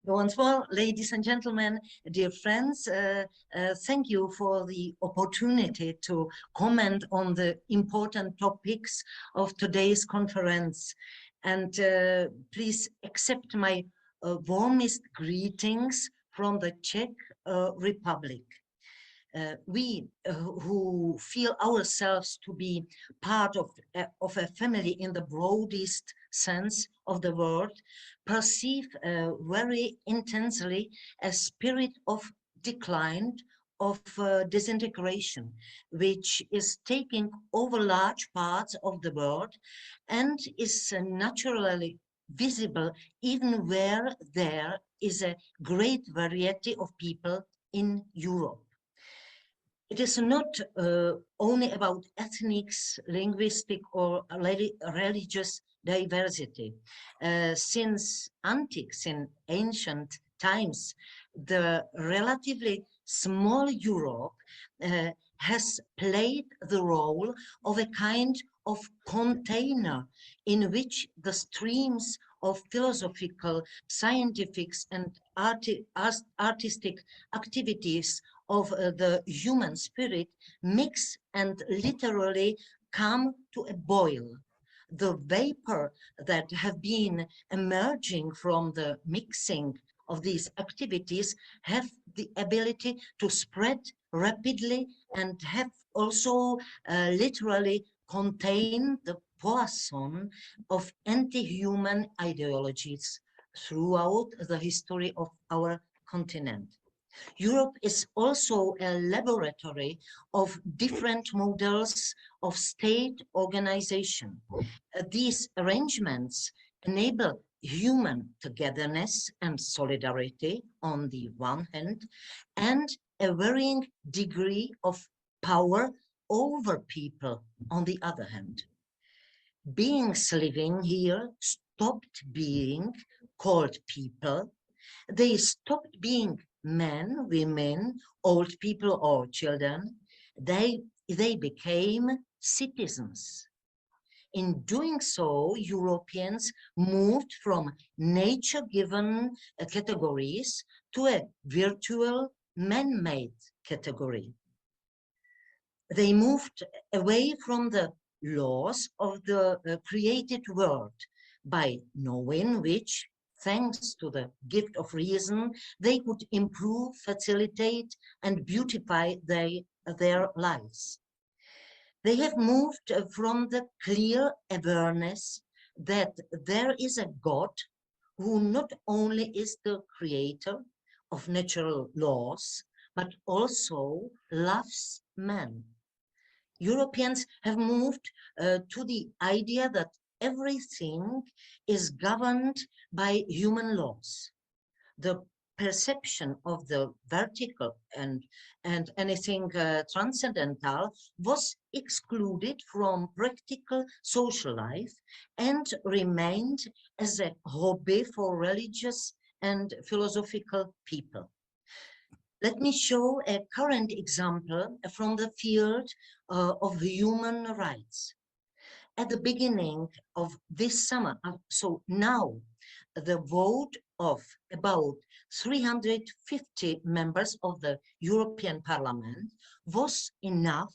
Once more, ladies and gentlemen, dear friends, thank you for the opportunity to comment on the important topics of today's conference. And please accept my warmest greetings from the Czech Republic. We who feel ourselves to be part of a family in the broadest sense of the word perceive very intensely a spirit of decline, of disintegration, which is taking over large parts of the world and is naturally visible even where there is a great variety of people in Europe. It is not only about ethnics, linguistic or religious diversity. Since in ancient times, the relatively small Europe has played the role of a kind of container in which the streams of philosophical, scientific and artistic activities of the human spirit mix and literally come to a boil. The vapor that have been emerging from the mixing of these activities have the ability to spread rapidly and have also literally contain the poison of anti-human ideologies throughout the history of our continent. Europe is also a laboratory of different models of state organization. These arrangements enable human togetherness and solidarity on the one hand, and a varying degree of power over people on the other hand. Beings living here stopped being called people. They stopped being men, women, old people or children. They became citizens. In doing so, Europeans moved from nature-given categories to a virtual man-made category. They moved away from the laws of the created world by knowing which, thanks to the gift of reason, they could improve, facilitate, and beautify their lives. They have moved from the clear awareness that there is a God who not only is the creator of natural laws, but also loves man. Europeans have moved to the idea that everything is governed by human laws. The perception of the vertical and anything transcendental was excluded from practical social life and remained as a hobby for religious and philosophical people. Let me show a current example from the field of human rights. At the beginning of this summer, so now, the vote of about 350 members of the European Parliament was enough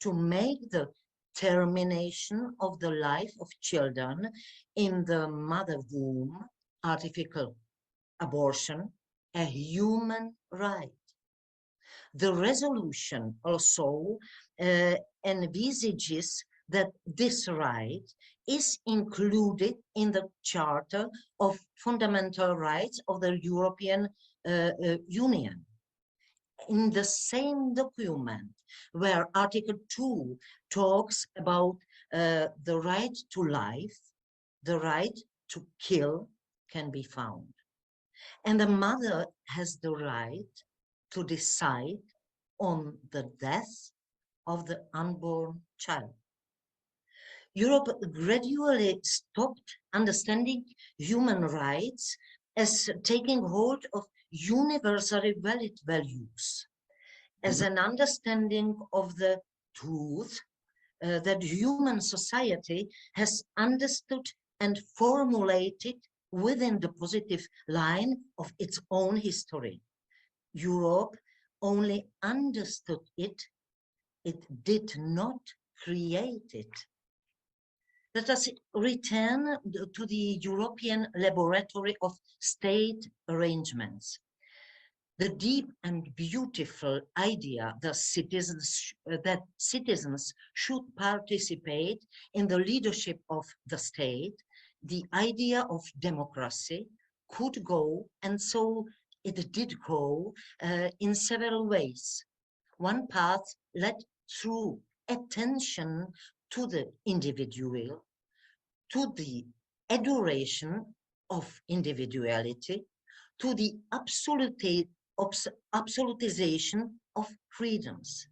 to make the termination of the life of children in the mother womb, artificial abortion, a human right. The resolution also envisages that this right is included in the Charter of Fundamental Rights of the European Union. In the same document where Article 2 talks about the right to life, the right to kill can be found. And the mother has the right to decide on the death of the unborn child. Europe gradually stopped understanding human rights as taking hold of universally valid values, as an understanding of the truth that human society has understood and formulated within the positive line of its own history. Europe only understood it, it did not create it. Let us return to the European laboratory of state arrangements. The deep and beautiful idea that citizens should participate in the leadership of the state, the idea of democracy could go, and so it did go, in several ways. One path led through attention to the individual, to the adoration of individuality, to the absolutization of freedoms.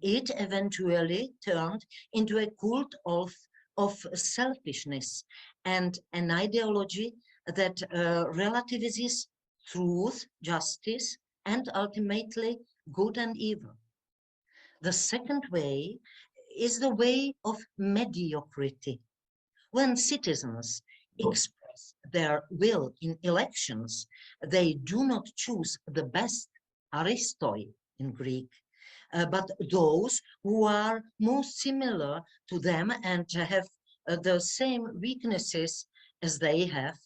It eventually turned into a cult of selfishness and an ideology that relativizes truth, justice, and ultimately good and evil. The second way is the way of mediocrity. When citizens express their will in elections, they do not choose the best aristoi in Greek, but those who are most similar to them and have the same weaknesses as they have.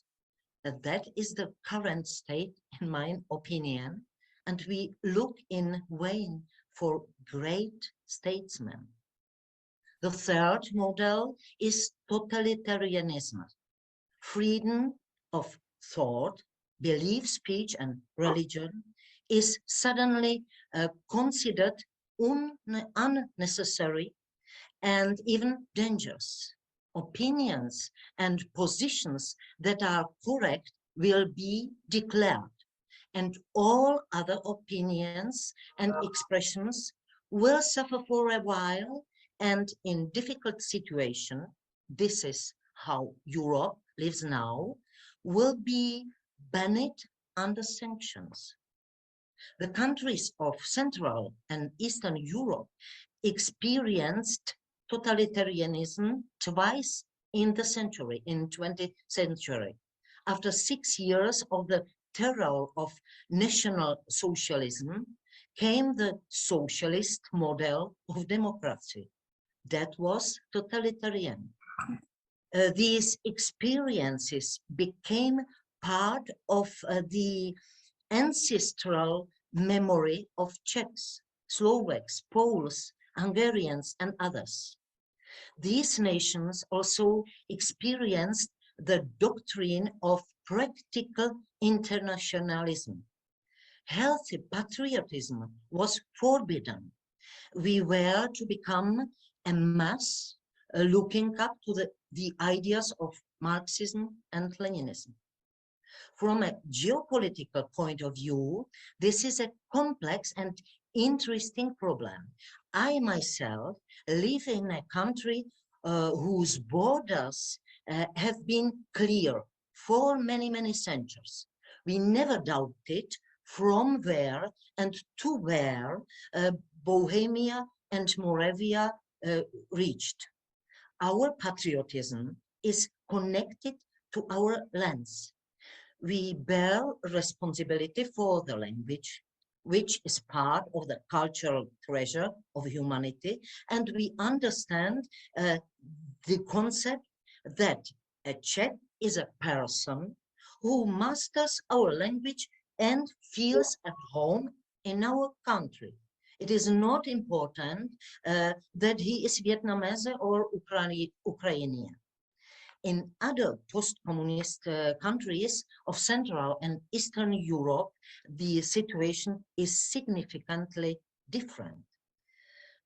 That is the current state, in my opinion, and we look in vain for great statesmen. The third model is totalitarianism. Freedom of thought, belief, speech, and religion is suddenly considered unnecessary and even dangerous. Opinions and positions that are correct will be declared, and all other opinions and expressions will suffer for a while, and in difficult situation, this is how Europe lives now, will be banned under sanctions. The countries of Central and Eastern Europe experienced totalitarianism twice in the century, in 20th century. After 6 years of the terror of National Socialism came the socialist model of democracy. That was totalitarian. These experiences became part of the ancestral memory of Czechs, Slovaks, Poles, Hungarians, and others. These nations also experienced the doctrine of practical internationalism. Healthy patriotism was forbidden. We were to become a mass looking up to the ideas of Marxism and Leninism. From a geopolitical point of view, this is a complex and interesting problem. I myself live in a country whose borders have been clear for many, many centuries. We never doubted from where and to where Bohemia and Moravia reached. Our patriotism is connected to our lands. We bear responsibility for the language, which is part of the cultural treasure of humanity, and we understand the concept that a Czech is a person who masters our language and feels at home in our country. It is not important that he is Vietnamese or Ukrainian. In other post-communist countries of Central and Eastern Europe, the situation is significantly different.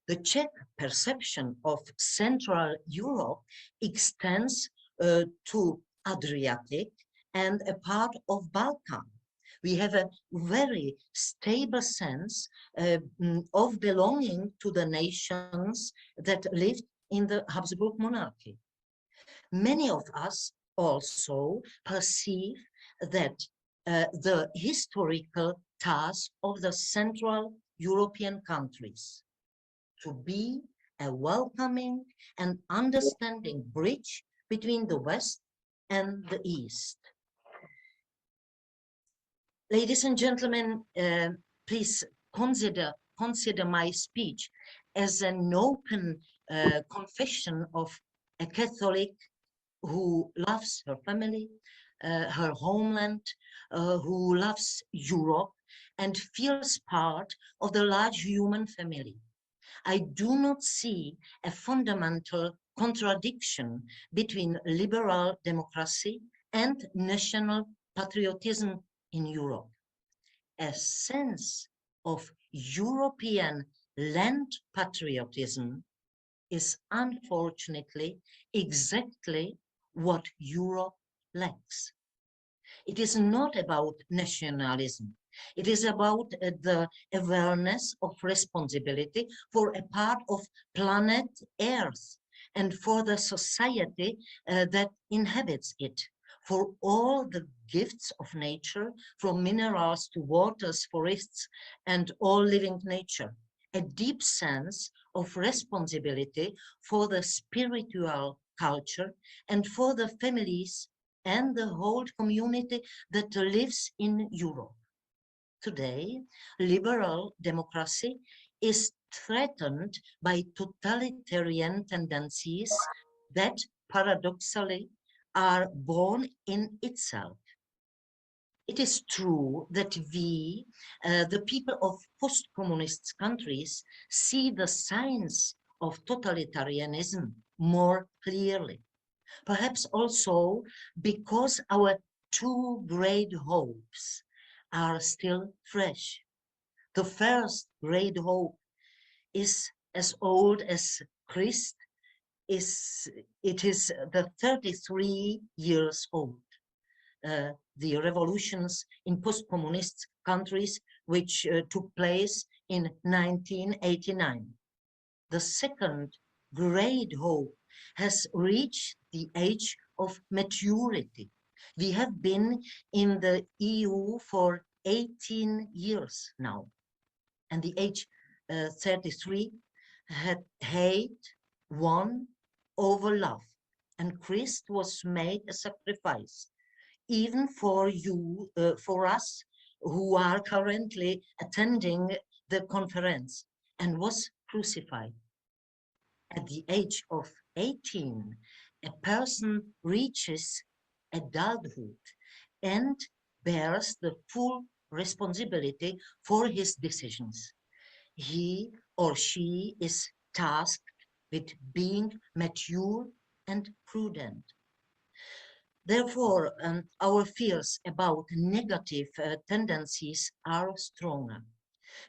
The Czech perception of Central Europe extends to Adriatic and a part of Balkan. We have a very stable sense of belonging to the nations that lived in the Habsburg monarchy. Many of us also perceive that the historical task of the Central European countries to be a welcoming and understanding bridge between the West and the East. Ladies and gentlemen, please consider my speech as an open confession of a Catholic who loves her family, her homeland, who loves Europe and feels part of the large human family. I do not see a fundamental contradiction between liberal democracy and national patriotism in Europe. A sense of European land patriotism is unfortunately exactly what Europe lacks. It is not about nationalism. It is about the awareness of responsibility for a part of planet Earth and for the society that inhabits it, for all the gifts of nature, from minerals to waters, forests, and all living nature. A deep sense of responsibility for the spiritual culture and for the families and the whole community that lives in Europe. Today, liberal democracy is threatened by totalitarian tendencies that paradoxically are born in itself. It is true that we, the people of post-communist countries, see the signs of totalitarianism more clearly. Perhaps also because our two great hopes are still fresh. The first great hope is as old as Christ, it is the 33 years old. The revolutions in post-communist countries which took place in 1989. The second great hope has reached the age of maturity. We have been in the EU for 18 years now, and the age 33 had hate won over love, and Christ was made a sacrifice, even for you, for us who are currently attending the conference, and was crucified. At the age of 18, a person reaches adulthood and bears the full responsibility for his decisions. He or she is tasked with being mature and prudent. Therefore, our fears about negative tendencies are stronger.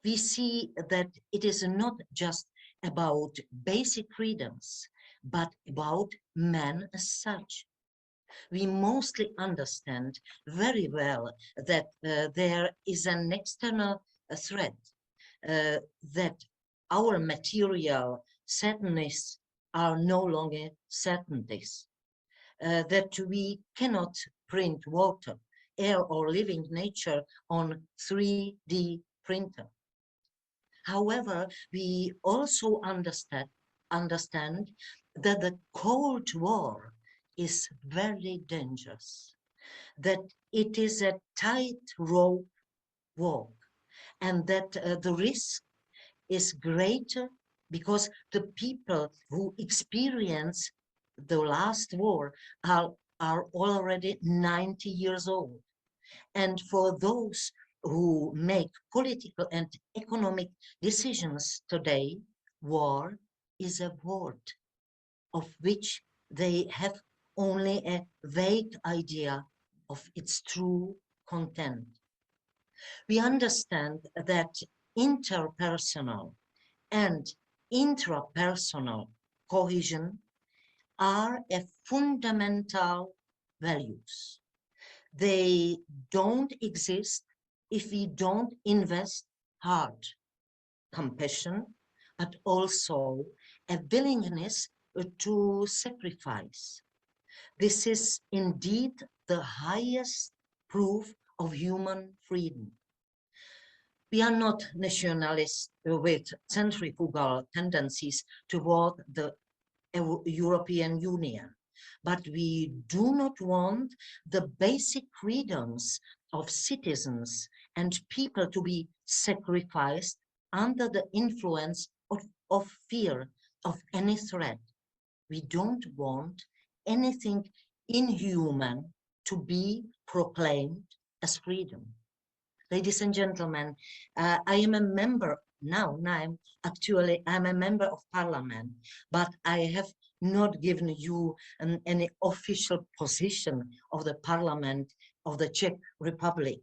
We see that it is not just about basic freedoms, but about man as such. We mostly understand very well that there is an external threat, that our material certainties are no longer certainties, that we cannot print water, air, or living nature on 3D printer. However, we also understand that the Cold War is very dangerous, that it is a tightrope walk, and that the risk is greater because the people who experience the last war are already 90 years old. And for those who make political and economic decisions today, war is a word of which they have only a vague idea of its true content. We understand that interpersonal and intrapersonal cohesion are a fundamental values. They don't exist if we don't invest hard, compassion, but also a willingness to sacrifice. This is indeed the highest proof of human freedom. We are not nationalists with centrifugal tendencies toward the European Union, but we do not want the basic freedoms of citizens and people to be sacrificed under the influence of fear of any threat. We don't want anything inhuman to be proclaimed as freedom. Ladies and gentlemen, I am a member now I'm a member of parliament, but I have not given you any official position of the parliament of the Czech Republic.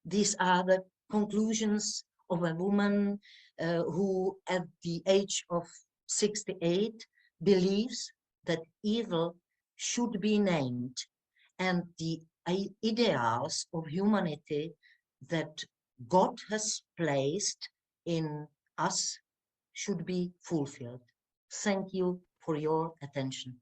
These are the conclusions of a woman who at the age of 68 believes that evil should be named and the ideals of humanity that God has placed in us should be fulfilled. Thank you for your attention.